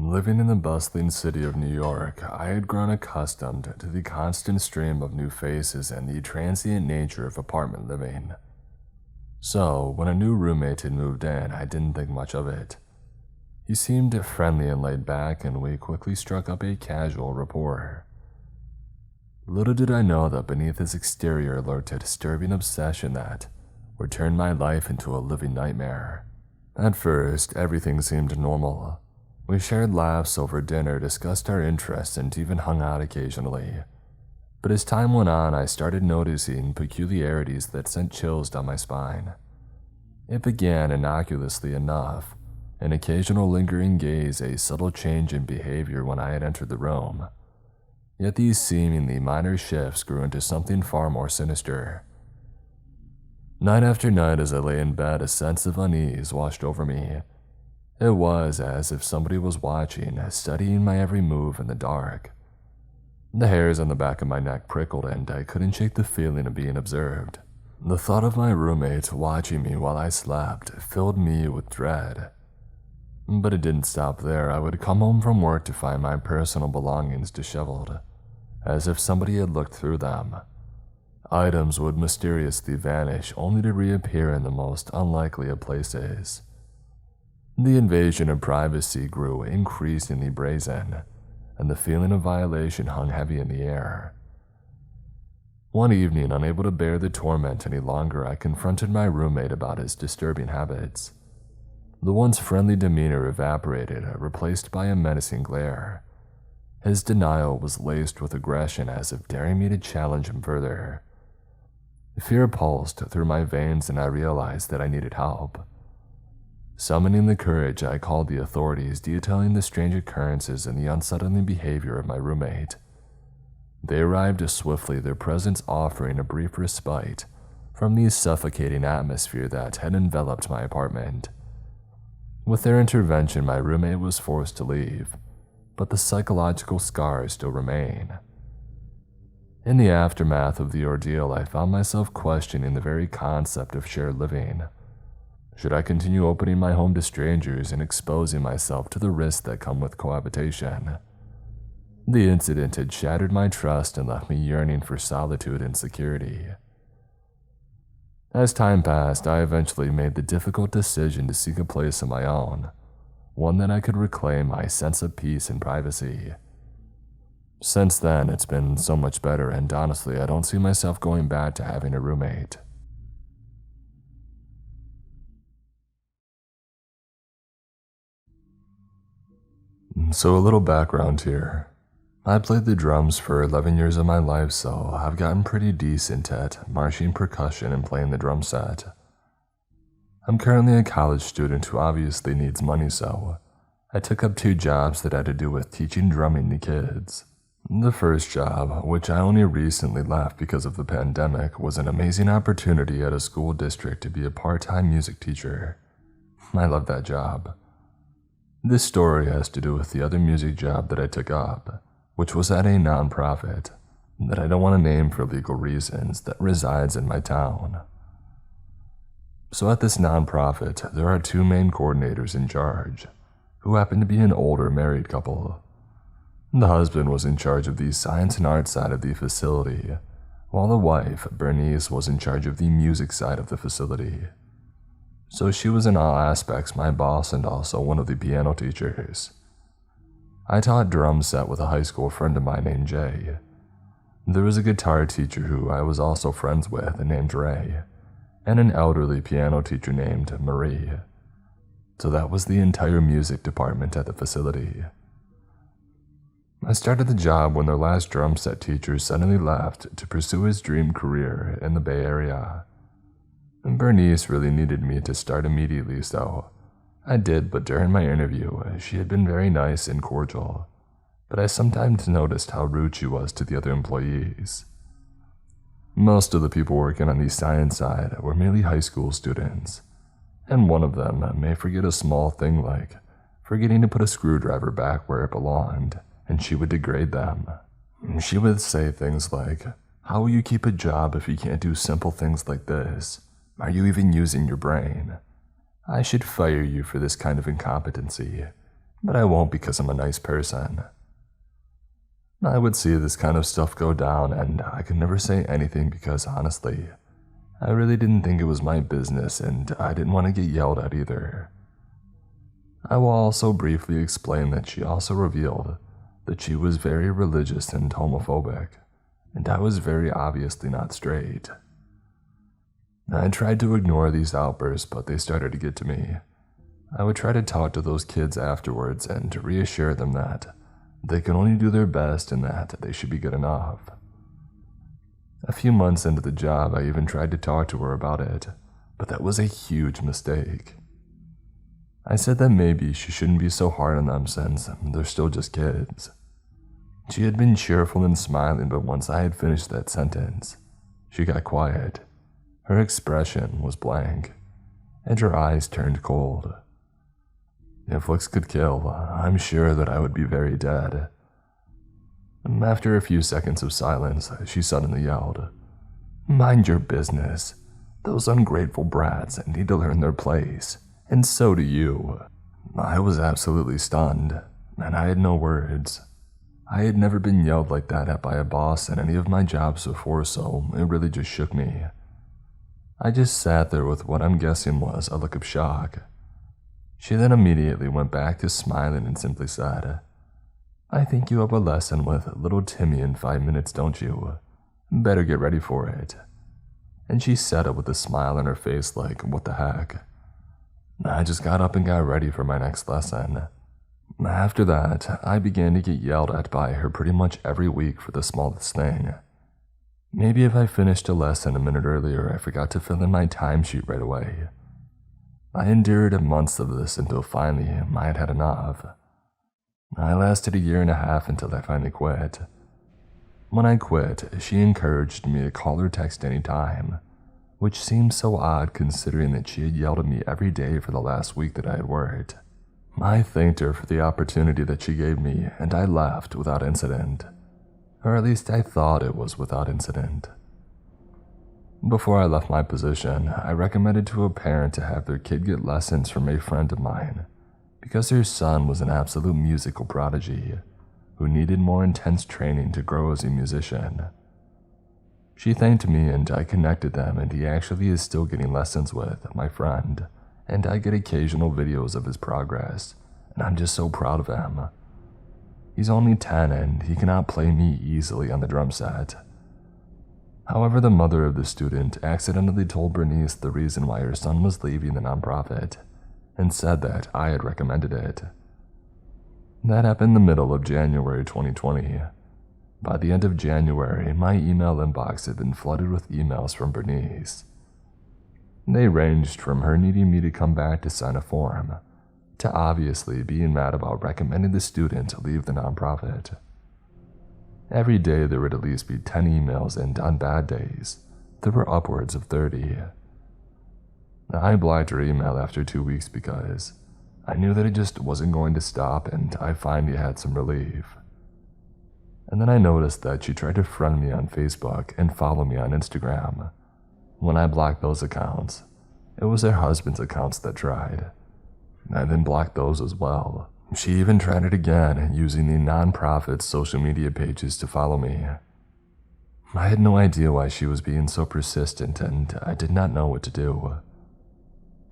Living in the bustling city of New York, I had grown accustomed to the constant stream of new faces and the transient nature of apartment living. So, when a new roommate had moved in, I didn't think much of it. He seemed friendly and laid back, and we quickly struck up a casual rapport. Little did I know that beneath his exterior lurked a disturbing obsession that would turn my life into a living nightmare. At first, everything seemed normal. We shared laughs over dinner, discussed our interests, and even hung out occasionally. But as time went on, I started noticing peculiarities that sent chills down my spine. It began innocuously enough, an occasional lingering gaze, a subtle change in behavior when I had entered the room. Yet these seemingly minor shifts grew into something far more sinister. Night after night as I lay in bed, a sense of unease washed over me. It was as if somebody was watching, studying my every move in the dark. The hairs on the back of my neck prickled and I couldn't shake the feeling of being observed. The thought of my roommate watching me while I slept filled me with dread. But it didn't stop there. I would come home from work to find my personal belongings disheveled, as if somebody had looked through them. Items would mysteriously vanish, only to reappear in the most unlikely of places. The invasion of privacy grew increasingly brazen, and the feeling of violation hung heavy in the air. One evening, unable to bear the torment any longer, I confronted my roommate about his disturbing habits. The once friendly demeanor evaporated, replaced by a menacing glare. His denial was laced with aggression, as if daring me to challenge him further. Fear pulsed through my veins, and I realized that I needed help. Summoning the courage, I called the authorities, detailing the strange occurrences and the unsettling behavior of my roommate. They arrived swiftly, their presence offering a brief respite from the suffocating atmosphere that had enveloped my apartment. With their intervention, my roommate was forced to leave, but the psychological scars still remain. In the aftermath of the ordeal, I found myself questioning the very concept of shared living. Should I continue opening my home to strangers and exposing myself to the risks that come with cohabitation? The incident had shattered my trust and left me yearning for solitude and security. As time passed, I eventually made the difficult decision to seek a place of my own, one that I could reclaim my sense of peace and privacy. Since then, it's been so much better, and honestly, I don't see myself going back to having a roommate. So a little background here. I played the drums for 11 years of my life, so I've gotten pretty decent at marching percussion and playing the drum set. I'm currently a college student who obviously needs money, so I took up 2 jobs that had to do with teaching drumming to kids. The first job, which I only recently left because of the pandemic, was an amazing opportunity at a school district to be a part-time music teacher. I loved that job. This story has to do with the other music job that I took up, which was at a nonprofit that I don't want to name for legal reasons that resides in my town. So at this nonprofit, there are 2 main coordinators in charge, who happen to be an older married couple. The husband was in charge of the science and art side of the facility, while the wife, Bernice, was in charge of the music side of the facility. So she was in all aspects my boss and also one of the piano teachers. I taught drum set with a high school friend of mine named Jay. There was a guitar teacher who I was also friends with named Ray, and an elderly piano teacher named Marie. So that was the entire music department at the facility. I started the job when their last drum set teacher suddenly left to pursue his dream career in the Bay Area. And Bernice really needed me to start immediately, so I did, but during my interview, she had been very nice and cordial, but I sometimes noticed how rude she was to the other employees. Most of the people working on the science side were merely high school students, and one of them may forget a small thing like forgetting to put a screwdriver back where it belonged, and she would degrade them. She would say things like, "How will you keep a job if you can't do simple things like this? Are you even using your brain? I should fire you for this kind of incompetency. but I won't because I'm a nice person. I would see this kind of stuff go down, and I could never say anything because, honestly, I really didn't think it was my business, and I didn't want to get yelled at either. I will also briefly explain that she also revealed that she was very religious and homophobic, and I was very obviously not straight. I tried to ignore these outbursts, but they started to get to me. I would try to talk to those kids afterwards and to reassure them that they can only do their best and that they should be good enough. A few months into the job, I even tried to talk to her about it, but that was a huge mistake. I said that maybe she shouldn't be so hard on them since they're still just kids. She had been cheerful and smiling, but once I had finished that sentence, she got quiet. Her expression was blank, and her eyes turned cold. If looks could kill, I'm sure that I would be very dead. After a few seconds of silence, she suddenly yelled, "Mind your business. Those ungrateful brats need to learn their place, and so do you." I was absolutely stunned, and I had no words. I had never been yelled like that at by a boss in any of my jobs before, so it really just shook me. I just sat there with what I'm guessing was a look of shock. She then immediately went back to smiling and simply said, "I think you have a lesson with little Timmy in 5 minutes, don't you? Better get ready for it." And she said it with a smile on her face like, what the heck? I just got up and got ready for my next lesson. After that, I began to get yelled at by her pretty much every week for the smallest thing. Maybe if I finished a lesson a minute earlier, I forgot to fill in my timesheet right away. I endured months of this until finally I had had enough. I lasted 1.5 years until I finally quit. When I quit, she encouraged me to call or text any time, which seemed so odd considering that she had yelled at me every day for the last week that I had worked. I thanked her for the opportunity that she gave me, and I left without incident. Or at least I thought it was without incident. Before I left my position, I recommended to a parent to have their kid get lessons from a friend of mine, because their son was an absolute musical prodigy who needed more intense training to grow as a musician. She thanked me and I connected them, and he actually is still getting lessons with my friend, and I get occasional videos of his progress, and I'm just so proud of him. He's only 10 and he cannot play me easily on the drum set. However, the mother of the student accidentally told Bernice the reason why her son was leaving the nonprofit, and said that I had recommended it. That happened in the middle of January 2020. By the end of January, my email inbox had been flooded with emails from Bernice. They ranged from her needing me to come back to sign a form, to obviously being mad about recommending the student to leave the nonprofit. Every day there would at least be 10 emails, and on bad days, there were upwards of 30. I blocked her email after 2 weeks because I knew that it just wasn't going to stop, and I finally had some relief. And then I noticed that she tried to friend me on Facebook and follow me on Instagram. When I blocked those accounts, it was her husband's accounts that tried. I then blocked those as well. She even tried it again, using the nonprofit's social media pages to follow me. I had no idea why she was being so persistent, and I did not know what to do.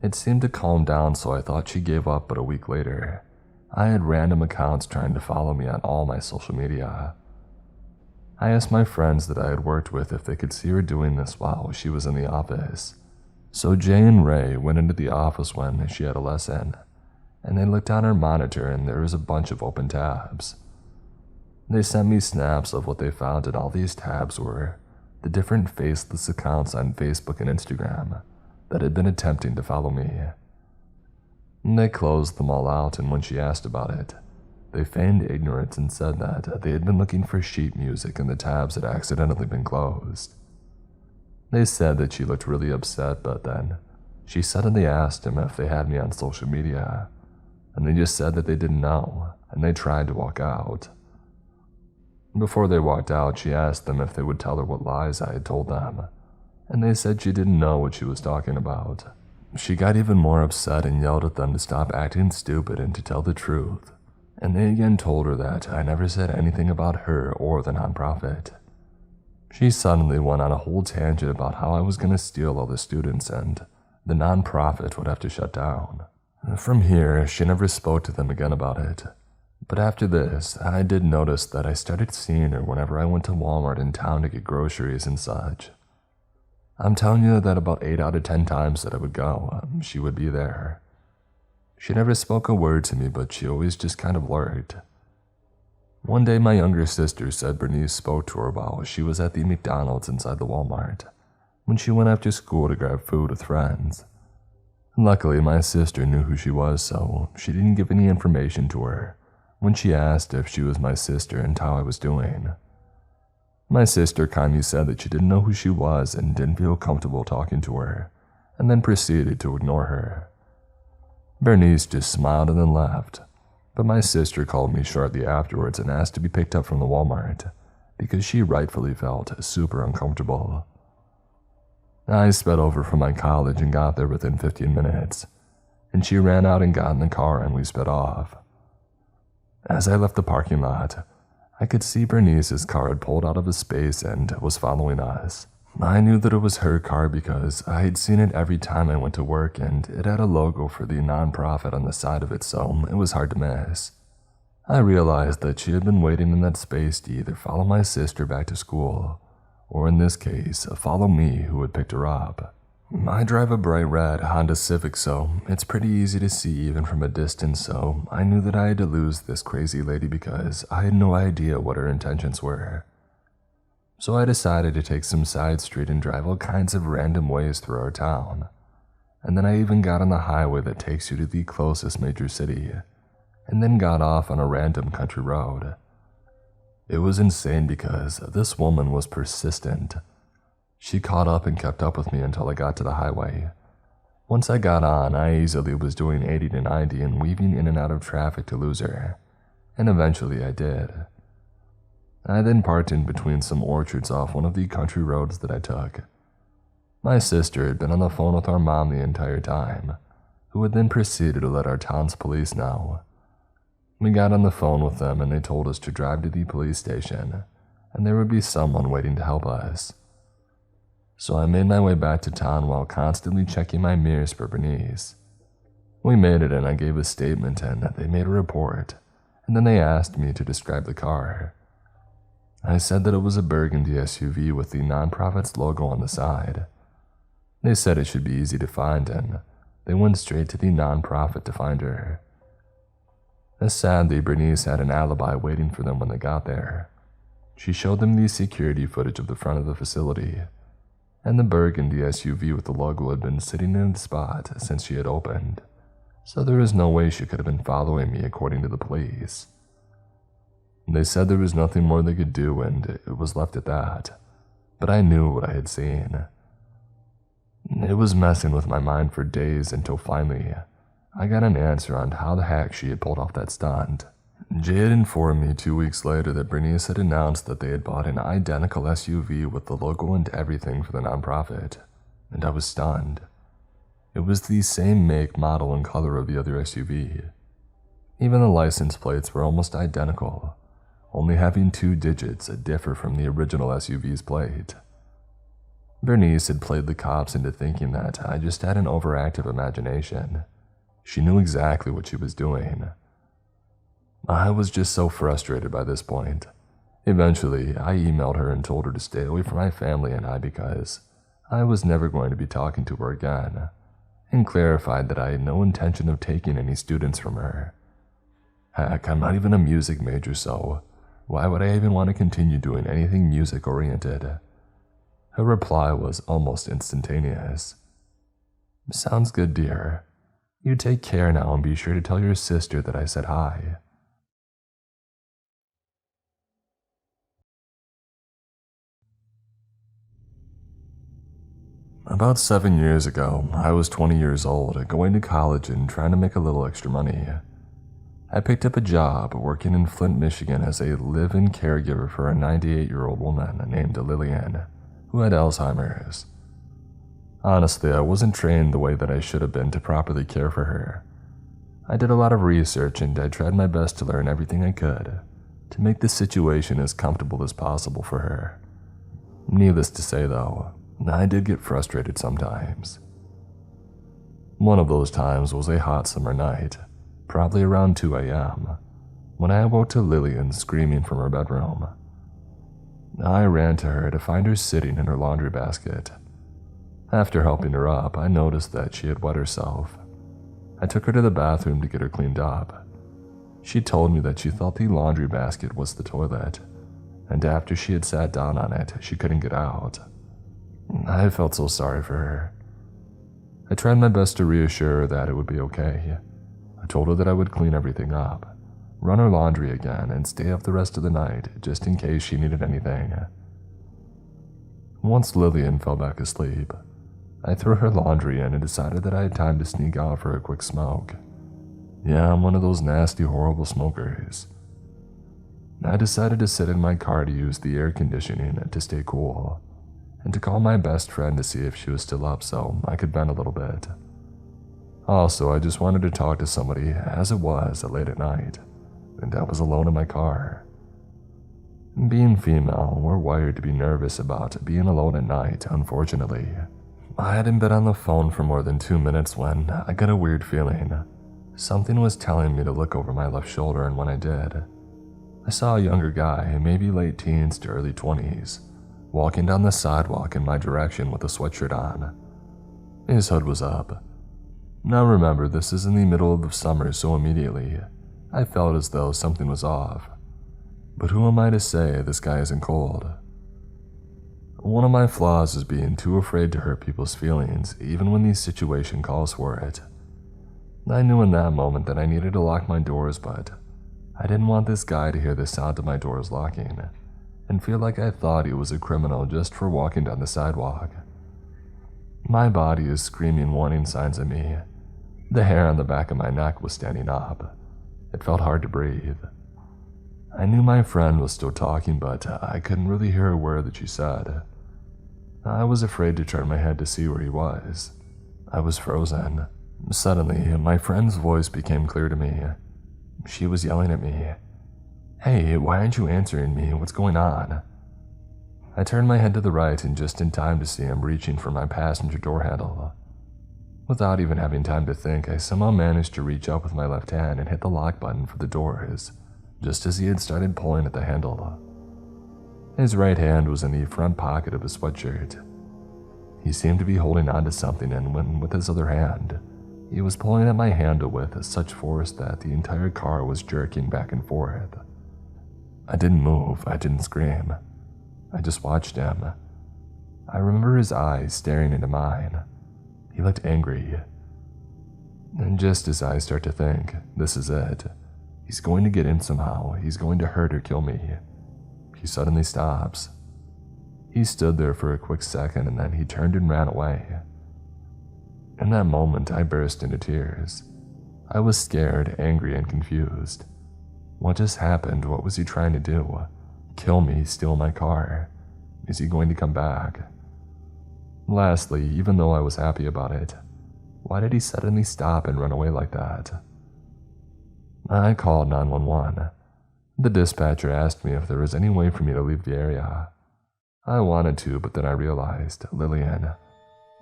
It seemed to calm down, so I thought she gave up, but a week later, I had random accounts trying to follow me on all my social media. I asked my friends that I had worked with if they could see her doing this while she was in the office. So Jay and Ray went into the office when she had a lesson, and they looked on her monitor and there was a bunch of open tabs. They sent me snaps of what they found, and all these tabs were the different faceless accounts on Facebook and Instagram that had been attempting to follow me. They closed them all out, and when she asked about it, they feigned ignorance and said that they had been looking for sheet music and the tabs had accidentally been closed. They said that she looked really upset, but then she suddenly asked him if they had me on social media, and they just said that they didn't know, and they tried to walk out. Before they walked out, she asked them if they would tell her what lies I had told them, and they said she didn't know what she was talking about. She got even more upset and yelled at them to stop acting stupid and to tell the truth, and they again told her that I never said anything about her or the nonprofit. She suddenly went on a whole tangent about how I was going to steal all the students and the nonprofit would have to shut down. From here, she never spoke to them again about it. But after this, I did notice that I started seeing her whenever I went to Walmart in town to get groceries and such. I'm telling you that about 8 out of 10 times that I would go, she would be there. She never spoke a word to me, but she always just kind of lurked. One day my younger sister said Bernice spoke to her while she was at the McDonald's inside the Walmart, when she went after school to grab food with friends. Luckily, my sister knew who she was, so she didn't give any information to her when she asked if she was my sister and how I was doing. My sister kindly said that she didn't know who she was and didn't feel comfortable talking to her, and then proceeded to ignore her. Bernice just smiled and then left, but my sister called me shortly afterwards and asked to be picked up from the Walmart because she rightfully felt super uncomfortable. I sped over from my college and got there within 15 minutes, and she ran out and got in the car and we sped off. As I left the parking lot, I could see Bernice's car had pulled out of a space and was following us. I knew that it was her car because I had seen it every time I went to work and it had a logo for the nonprofit on the side of it, so it was hard to miss. I realized that she had been waiting in that space to either follow my sister back to school, or in this case, follow me who had picked her up. I drive a bright red Honda Civic, so it's pretty easy to see even from a distance, so I knew that I had to lose this crazy lady because I had no idea what her intentions were. So I decided to take some side street and drive all kinds of random ways through our town. And then I even got on the highway that takes you to the closest major city, and then got off on a random country road. It was insane because this woman was persistent. She caught up and kept up with me until I got to the highway. Once I got on, I easily was doing 80 to 90 and weaving in and out of traffic to lose her, and eventually I did. I then parked in between some orchards off one of the country roads that I took. My sister had been on the phone with our mom the entire time, who had then proceeded to let our town's police know. We got on the phone with them and they told us to drive to the police station, and there would be someone waiting to help us. So I made my way back to town while constantly checking my mirrors for Bernice. We made it and I gave a statement and they made a report, and then they asked me to describe the car. I said that it was a burgundy SUV with the nonprofit's logo on the side. They said it should be easy to find and they went straight to the nonprofit to find her. Sadly, Bernice had an alibi waiting for them when they got there. She showed them the security footage of the front of the facility, and the burgundy SUV with the logo had been sitting in the spot since she had opened, so there was no way she could have been following me according to the police. They said there was nothing more they could do and it was left at that, but I knew what I had seen. It was messing with my mind for days until finally, I got an answer on how the heck she had pulled off that stunt. Jay had informed me 2 weeks later that Bernice had announced that they had bought an identical SUV with the logo and everything for the nonprofit, and I was stunned. It was the same make, model, and color of the other SUV. Even the license plates were almost identical, only having 2 digits that differ from the original SUV's plate. Bernice had played the cops into thinking that I just had an overactive imagination. She knew exactly what she was doing. I was just so frustrated by this point. Eventually, I emailed her and told her to stay away from my family and I because I was never going to be talking to her again, and clarified that I had no intention of taking any students from her. Heck, I'm not even a music major, so why would I even want to continue doing anything music-oriented? Her reply was almost instantaneous. Sounds good, dear. You take care now and be sure to tell your sister that I said hi. About 7 years ago, I was 20 years old, going to college and trying to make a little extra money. I picked up a job working in Flint, Michigan as a live-in caregiver for a 98-year-old woman named Lillian, who had Alzheimer's. Honestly, I wasn't trained the way that I should have been to properly care for her. I did a lot of research and I tried my best to learn everything I could to make the situation as comfortable as possible for her. Needless to say though, I did get frustrated sometimes. One of those times was a hot summer night, probably around 2 a.m., when I awoke to Lillian screaming from her bedroom. I ran to her to find her sitting in her laundry basket. After helping her up, I noticed that she had wet herself. I took her to the bathroom to get her cleaned up. She told me that she thought the laundry basket was the toilet, and after she had sat down on it, she couldn't get out. I felt so sorry for her. I tried my best to reassure her that it would be okay. I told her that I would clean everything up, run her laundry again, and stay up the rest of the night just in case she needed anything. Once Lillian fell back asleep, I threw her laundry in and decided that I had time to sneak out for a quick smoke. Yeah, I'm one of those nasty, horrible smokers. I decided to sit in my car to use the air conditioning to stay cool, and to call my best friend to see if she was still up so I could vent a little bit. Also, I just wanted to talk to somebody as it was late at night, and I was alone in my car. Being female, we're wired to be nervous about being alone at night, unfortunately. I hadn't been on the phone for more than 2 minutes when I got a weird feeling. Something was telling me to look over my left shoulder, and when I did, I saw a younger guy, maybe late teens to early 20s, walking down the sidewalk in my direction with a sweatshirt on. His hood was up. Now remember, this is in the middle of the summer, so immediately, I felt as though something was off. But who am I to say this guy isn't cold? One of my flaws is being too afraid to hurt people's feelings, even when the situation calls for it. I knew in that moment that I needed to lock my doors, but I didn't want this guy to hear the sound of my doors locking and feel like I thought he was a criminal just for walking down the sidewalk. My body is screaming warning signs at me. The hair on the back of my neck was standing up. It felt hard to breathe. I knew my friend was still talking, but I couldn't really hear a word that she said. I was afraid to turn my head to see where he was. I was frozen. Suddenly, my friend's voice became clear to me. She was yelling at me. "Hey, why aren't you answering me? What's going on?" I turned my head to the right and just in time to see him reaching for my passenger door handle. Without even having time to think, I somehow managed to reach up with my left hand and hit the lock button for the doors, just as he had started pulling at the handle. His right hand was in the front pocket of his sweatshirt. He seemed to be holding on to something, and when with his other hand, he was pulling at my handle with such force that the entire car was jerking back and forth. I didn't move, I didn't scream. I just watched him. I remember his eyes staring into mine. He looked angry. And just as I start to think, this is it. He's going to get in somehow. He's going to hurt or kill me. He suddenly stops. He stood there for a quick second and then he turned and ran away. In that moment, I burst into tears. I was scared, angry, and confused. What just happened? What was he trying to do? Kill me, steal my car? Is he going to come back? Lastly, even though I was happy about it, why did he suddenly stop and run away like that? I called 911. The dispatcher asked me if there was any way for me to leave the area. I wanted to, but then I realized, Lillian,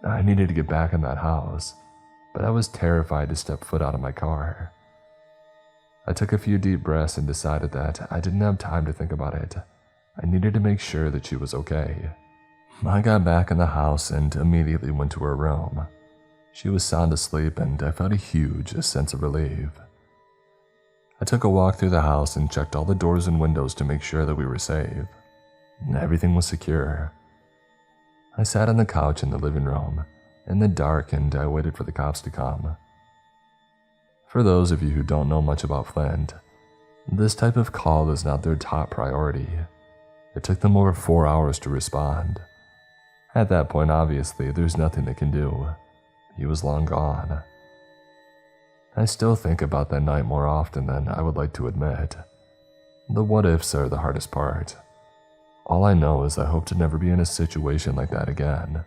I needed to get back in that house, but I was terrified to step foot out of my car. I took a few deep breaths and decided that I didn't have time to think about it. I needed to make sure that she was okay. I got back in the house and immediately went to her room. She was sound asleep and I felt a huge sense of relief. I took a walk through the house and checked all the doors and windows to make sure that we were safe. Everything was secure. I sat on the couch in the living room, in the dark, and I waited for the cops to come. For those of you who don't know much about Flint, this type of call is not their top priority. It took them over 4 hours to respond. At that point, obviously, there's nothing they can do. He was long gone. I still think about that night more often than I would like to admit. The what-ifs are the hardest part. All I know is I hope to never be in a situation like that again.